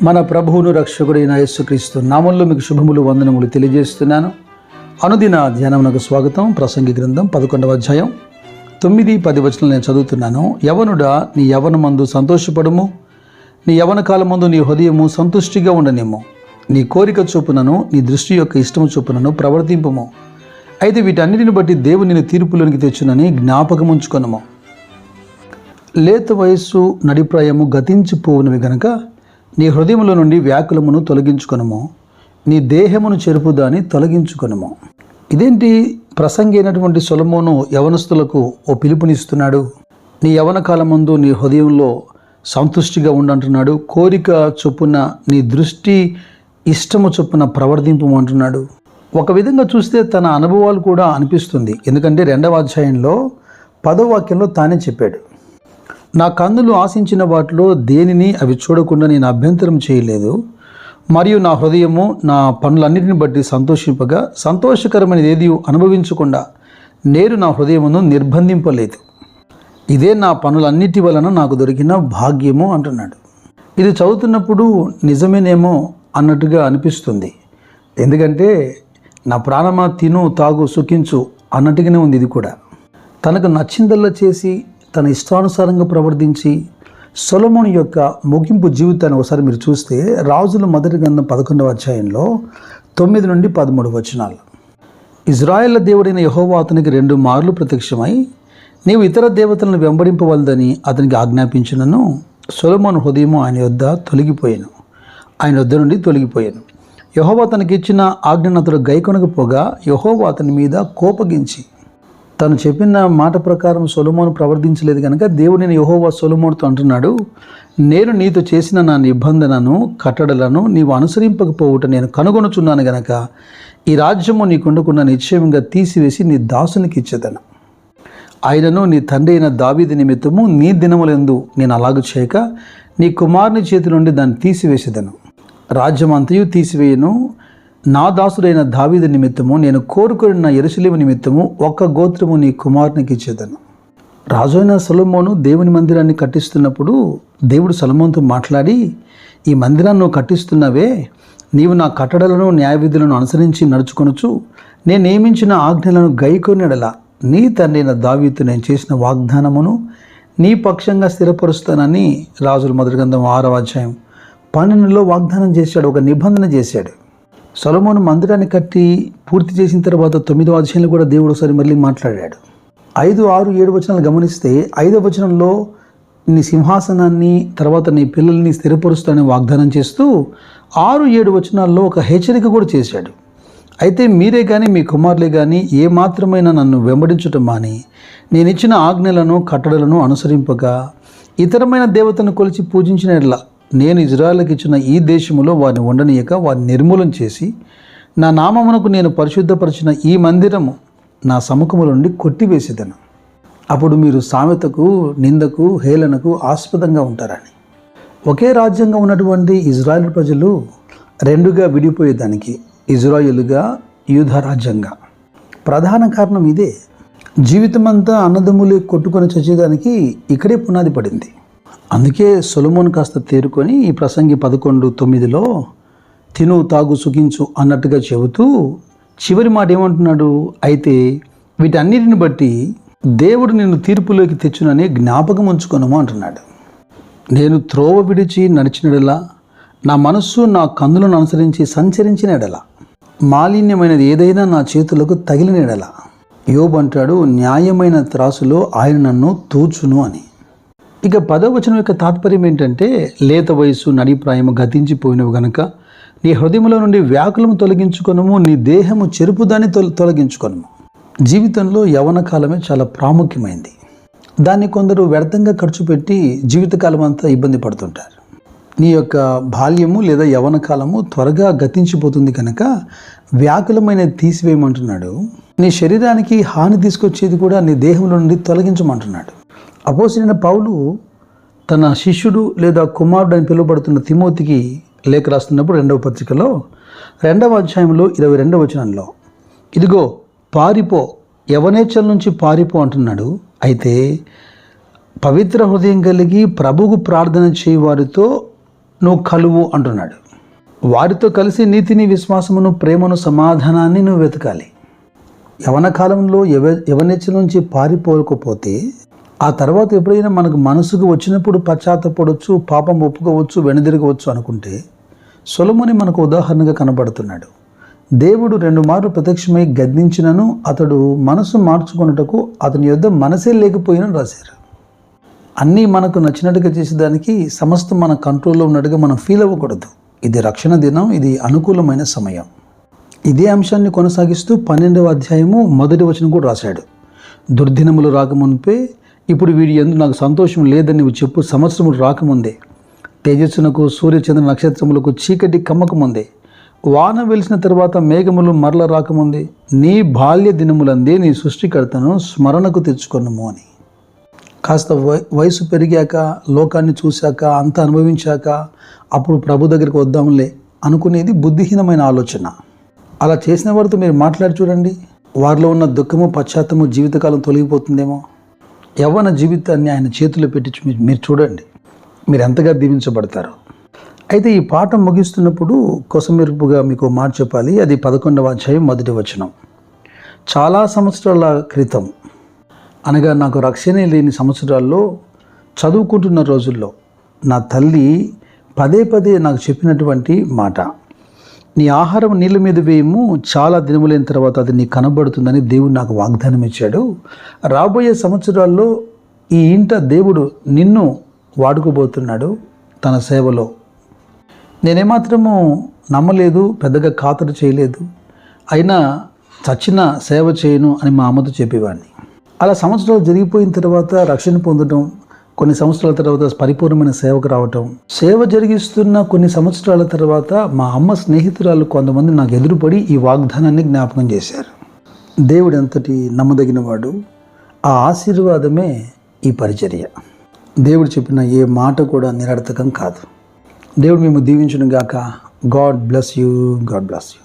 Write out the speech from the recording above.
మన ప్రభువును రక్షకుడైన యేసుక్రీస్తు నామంలో మీకు శుభములు వందనములు తెలియజేస్తున్నాను. అనుదిన ధ్యానమునకు స్వాగతం. ప్రసంగి గ్రంథం 11వ అధ్యాయం 9-10 వచనాలు నేను చదువుతున్నాను. యవనుడా, నీ యవనమందు సంతోషపడుము, నీ యవన కాలమందు నీ హృదయము సంతుష్టిగా ఉండనేమో. నీ కోరిక చొప్పునను నీ దృష్టి యొక్క ఇష్టము చొప్పునను ప్రవర్తింపము. అయితే వీటన్నిటిని బట్టి దేవుని నిన్ను తీర్పులోనికి తెచ్చునని జ్ఞాపకముంచుకొనుము. లేత వయస్సు నడిప్రాయము గతించిపోవునవి గనక నీ హృదయములో నుండి వ్యాకులమును తొలగించుకొనుము, నీ దేహమును చెరుపుదాన్ని తొలగించుకొనుము. ఇదేంటి? ప్రసంగి అయినటువంటి సొలొమోను యవనస్తులకు ఓ పిలుపునిస్తున్నాడు. నీ యవన కాలమందు నీ హృదయంలో సంతుష్టిగా ఉండంటున్నాడు. కోరిక చొప్పున నీ దృష్టి ఇష్టము చొప్పున ప్రవర్తింపమంటున్నాడు. ఒక విధంగా చూస్తే తన అనుభవాలు కూడా అనిపిస్తుంది. ఎందుకంటే 2వ అధ్యాయంలో 10వ వాక్యంలో తానే చెప్పాడు, నా కన్నులు ఆశించిన వాటిలో దేనిని అవి చూడకుండా నేను అభ్యంతరం చేయలేదు, మరియు నా హృదయము నా పనులన్నిటిని బట్టి సంతోషింపగా సంతోషకరమైనది ఏది అనుభవించకుండా నేను నా హృదయమును నిర్బంధింపలేదు. ఇదే నా పనులన్నిటి వలన నాకు దొరికిన భాగ్యము అంటున్నాడు. ఇది చదువుతున్నప్పుడు నిజమేనేమో అన్నట్టుగా అనిపిస్తుంది. ఎందుకంటే నా ప్రాణమా తిను తాగు సుఖించు అన్నట్టుగానే ఉంది. ఇది కూడా తనకు నచ్చిందల్లా చేసి తన ఇష్టానుసారంగా ప్రవర్తించి సొలొమోను యొక్క ముగింపు జీవితాన్ని ఒకసారి మీరు చూస్తే రాజుల మొదటి గ్రంథం 11వ అధ్యాయంలో 9-13 వచనాలు. ఇజ్రాయేళ్ల దేవుడైన యెహోవా అతనికి 2 మార్లు ప్రత్యక్షమై నీవు ఇతర దేవతలను వెంబడింపవలదని అతనికి ఆజ్ఞాపించినను సొలొమోను హృదయము ఆయన యొద్ద నుండి తొలగిపోయాను. యెహోవా తనకి ఇచ్చిన ఆజ్ఞను అతడు గైకొనకపోగా యెహోవా అతని మీద కోపగించి తను చెప్పిన మాట ప్రకారం సొలొమోను ప్రవర్తించలేదు కనుక దేవుడైన యెహోవా సొలొమోనుతో అంటున్నాడు, నేను నీతో చేసిన నా నిబంధనను కట్టడలను నీవు అనుసరింపకపోవుట నేను కనుగొనుచున్నాను గనక ఈ రాజ్యము నీకుండకుండా నిశ్చయంగా తీసివేసి నీ దాసునికి ఇచ్చేదను. ఆయనను నీ తండ్రి అయిన దావీదు నిమిత్తము నీ దినములందు నేను అలాగూ చేయక నీ కుమారుని చేతి నుండి దాన్ని తీసివేసేదను. రాజ్యమంతయు తీసివేయను. నా దాసుడైన దావీదు నిమిత్తము నేను కోరుకున్న యెరూషలేము నిమిత్తము 1 గోత్రము నీ కుమారునికి ఇచ్చేదను. రాజు అయిన సొలొమోను దేవుని మందిరాన్ని కట్టిస్తున్నప్పుడు దేవుడు సొలొమోనుతో మాట్లాడి, ఈ మందిరాన్ని నువ్వు కట్టిస్తున్నావే, నీవు నా కట్టడలను న్యాయవిధులను అనుసరించి నడుచుకొనుచు నేను నియమించిన ఆజ్ఞలను గైకొనెడల నీ తండ్రి అయిన దావీదుతో నేను చేసిన వాగ్దానమును నీ పక్షంగా స్థిరపరుస్తానని రాజుల మొదటి గ్రంథం 6వ అధ్యాయం 12లో వాగ్దానం చేశాడు, ఒక నిబంధన చేశాడు. సొలొమోను మందిరాన్ని కట్టి పూర్తి చేసిన తర్వాత 9వ అధ్యాయంలో కూడా దేవుడు ఒకసారి మళ్ళీ మాట్లాడాడు. 5, 6, 7 వచనాలు గమనిస్తే 5వ వచనంలో నీ సింహాసనాన్ని తర్వాత నీ పిల్లల్ని స్థిరపరుస్తానని వాగ్దానం చేస్తూ 6, 7 వచనాల్లో ఒక హెచ్చరిక కూడా చేశాడు. అయితే మీరే కానీ మీ కుమారులే కానీ ఏ మాత్రమైనా నన్ను వెంబడించటం మాని నేను ఇచ్చిన ఆజ్ఞలను కట్టడలను అనుసరింపగా ఇతరమైన దేవతను కొలిచి పూజించినట్లా నేను ఇజ్రాయేలుకి ఇచ్చిన ఈ దేశములో వారిని ఉండనీయక వారిని నిర్మూలన చేసి నా నామమునకు నేను పరిశుద్ధపరిచిన ఈ మందిరము నా సముఖముల నుండి కొట్టివేసేదను. అప్పుడు మీరు సామెతకు, నిందకు, హేళనకు ఆస్పదంగా ఉంటారని. ఒకే రాజ్యంగా ఉన్నటువంటి ఇజ్రాయేల్ ప్రజలు 2గా విడిపోయేదానికి ఇజ్రాయేలుగా, యూదా రాజ్యంగా ప్రధాన కారణం ఇదే. జీవితమంతా అన్నదమ్ములు కొట్టుకొని చచ్చేదానికి ఇక్కడే పునాది పడింది. అందుకే సొలొమోను కాస్త తేరుకొని ఈ ప్రసంగి 11:9లో తిను తాగు సుఖించు అన్నట్టుగా చెబుతూ చివరి మాట ఏమంటున్నాడు? అయితే వీటన్నిటిని బట్టి దేవుడు నిన్ను తీర్పులోకి తెచ్చునని జ్ఞాపకం ఉంచుకొనుము అంటున్నాడు. నేను త్రోవ విడిచి నడిచినడలా, నా మనస్సు నా కన్నులను అనుసరించి సంచరించినడలా, మాలిన్యమైనది ఏదైనా నా చేతులకు తగిలినడలా, యోబు అంటాడు, న్యాయమైన త్రాసులో ఆయన నన్ను తూచును అని. ఇక 10వ వచనం యొక్క తాత్పర్యం ఏంటంటే, లేత వయస్సు నడిప్రాయము గతించిపోయినవి గనుక నీ హృదయంలో నుండి వ్యాకులము తొలగించుకొనుము, నీ దేహము చెరుపుదాన్ని తొలగించుకొనుము. జీవితంలో యవన కాలమే చాలా ప్రాముఖ్యమైంది. దాన్ని కొందరు వ్యర్థంగా ఖర్చు పెట్టి జీవితకాలం అంతా ఇబ్బంది పడుతుంటారు. నీ యొక్క బాల్యము లేదా యవన కాలము త్వరగా గతించిపోతుంది కనుక వ్యాకులమైనది తీసివేయమంటున్నాడు. నీ శరీరానికి హాని తీసుకొచ్చేది కూడా నీ దేహంలో నుండి తొలగించమంటున్నాడు. అపోస్తలుడైన పౌలు తన శిష్యుడు లేదా కుమారుడు అని పిలువబడుతున్న తిమోతికి లేఖ రాస్తున్నప్పుడు 2వ పత్రికలో 2వ అధ్యాయంలో 22వ వచనంలో, ఇదిగో పారిపో, యవనేచ్ఛల నుంచి పారిపో అంటున్నాడు. అయితే పవిత్ర హృదయం కలిగి ప్రభువుకు ప్రార్థన చేయవారితో నువ్వు కలువు అంటున్నాడు. వారితో కలిసి నీతిని, విశ్వాసమును, ప్రేమను, సమాధానాన్ని నువ్వు వెతకాలి. యవన కాలంలో యవనెచ్చ నుంచి పారిపోకపోతే ఆ తర్వాత ఎప్పుడైనా మనకు మనసుకు వచ్చినప్పుడు పశ్చాత్తపడవచ్చు, పాపం ఒప్పుకోవచ్చు, వెనుదిరగవచ్చు అనుకుంటే సొలొమోను మనకు ఉదాహరణగా కనబడుతున్నాడు. దేవుడు 2 మార్లు ప్రత్యక్షమై గద్దించినను అతడు మనసు మార్చుకొనుటకు అతని యొద్ద మనసే లేకపోయినా రాశారు. అన్నీ మనకు నచ్చినట్టుగా చేసేదానికి సమస్తం మన కంట్రోల్లో ఉన్నట్టుగా మనం ఫీల్ అవ్వకూడదు. ఇది రక్షణ దినం, ఇది అనుకూలమైన సమయం. ఇదే అంశాన్ని కొనసాగిస్తూ 12వ అధ్యాయము 1వ వచనం కూడా రాశాడు. దుర్దినములు రాకముందే ఇప్పుడు వీడి యందు నాకు సంతోషం లేదని నువ్వు చెప్పు. సంవత్సరములు రాకముందే, తేజస్సునకు, సూర్యచంద్ర నక్షత్రములకు చీకటి కమ్మకముందే, వాన వెలిసిన తర్వాత మేఘములు మరల రాకముందే, నీ బాల్య దినములందే నీ సృష్టికర్తను స్మరణకు తెచ్చుకొనుము అని. కాస్త వయసు పెరిగాక, లోకాన్ని చూశాక, అంత అనుభవించాక అప్పుడు ప్రభు దగ్గరికి వద్దాంలే అనుకునేది బుద్ధిహీనమైన ఆలోచన. అలా చేసిన వారితో మీరు మాట్లాడి చూడండి. వారిలో ఉన్న దుఃఖము, పశ్చాత్తము జీవితకాలం తొలగిపోతుందేమో. యవ్వన జీవితాన్ని ఆయన చేతిలో పెట్టి మీరు చూడండి, మీరు ఎంతగా దీవించబడతారు. అయితే ఈ పాఠం ముగిస్తున్నప్పుడు కొసమెరుపుగా మీకు మాట చెప్పాలి. అది 11వ అధ్యాయం 1వ వచనం. చాలా సంవత్సరాల క్రితం, అనగా నాకు రక్షణే లేని సంవత్సరాల్లో చదువుకుంటున్న రోజుల్లో నా తల్లి పదే పదే నాకు చెప్పినటువంటి మాట, నీ ఆహారం నీళ్ళ మీద వేయము, చాలా దినములైన తర్వాత అది నీకు కనబడుతుందని దేవుడు నాకు వాగ్దానం ఇచ్చాడు. రాబోయే సంవత్సరాల్లో ఈ ఇంట దేవుడు నిన్ను వాడుకోబోతున్నాడు తన సేవలో. నేనేమాత్రము నమ్మలేదు, పెద్దగా ఖాతరు చేయలేదు. అయినా చచ్చిన సేవ చేయను అని మా అమ్మతో చెప్పేవాడిని. అలా సంవత్సరాలు జరిగిపోయిన తర్వాత రక్షణ పొందడం, కొన్ని సంవత్సరాల తర్వాత పరిపూర్ణమైన సేవకు రావటం, సేవ జరిగిస్తున్న కొన్ని సంవత్సరాల తర్వాత మా అమ్మ స్నేహితురాలు కొంతమంది నాకు ఎదురుపడి ఈ వాగ్దానాన్ని జ్ఞాపకం చేశారు. దేవుడు ఎంతటి నమ్మదగిన వాడు. ఆ ఆశీర్వాదమే ఈ పరిచర్య. దేవుడు చెప్పిన ఏ మాట కూడా నిరర్థకం కాదు. దేవుడు మేము దీవించును గాక. God bless you. God bless you.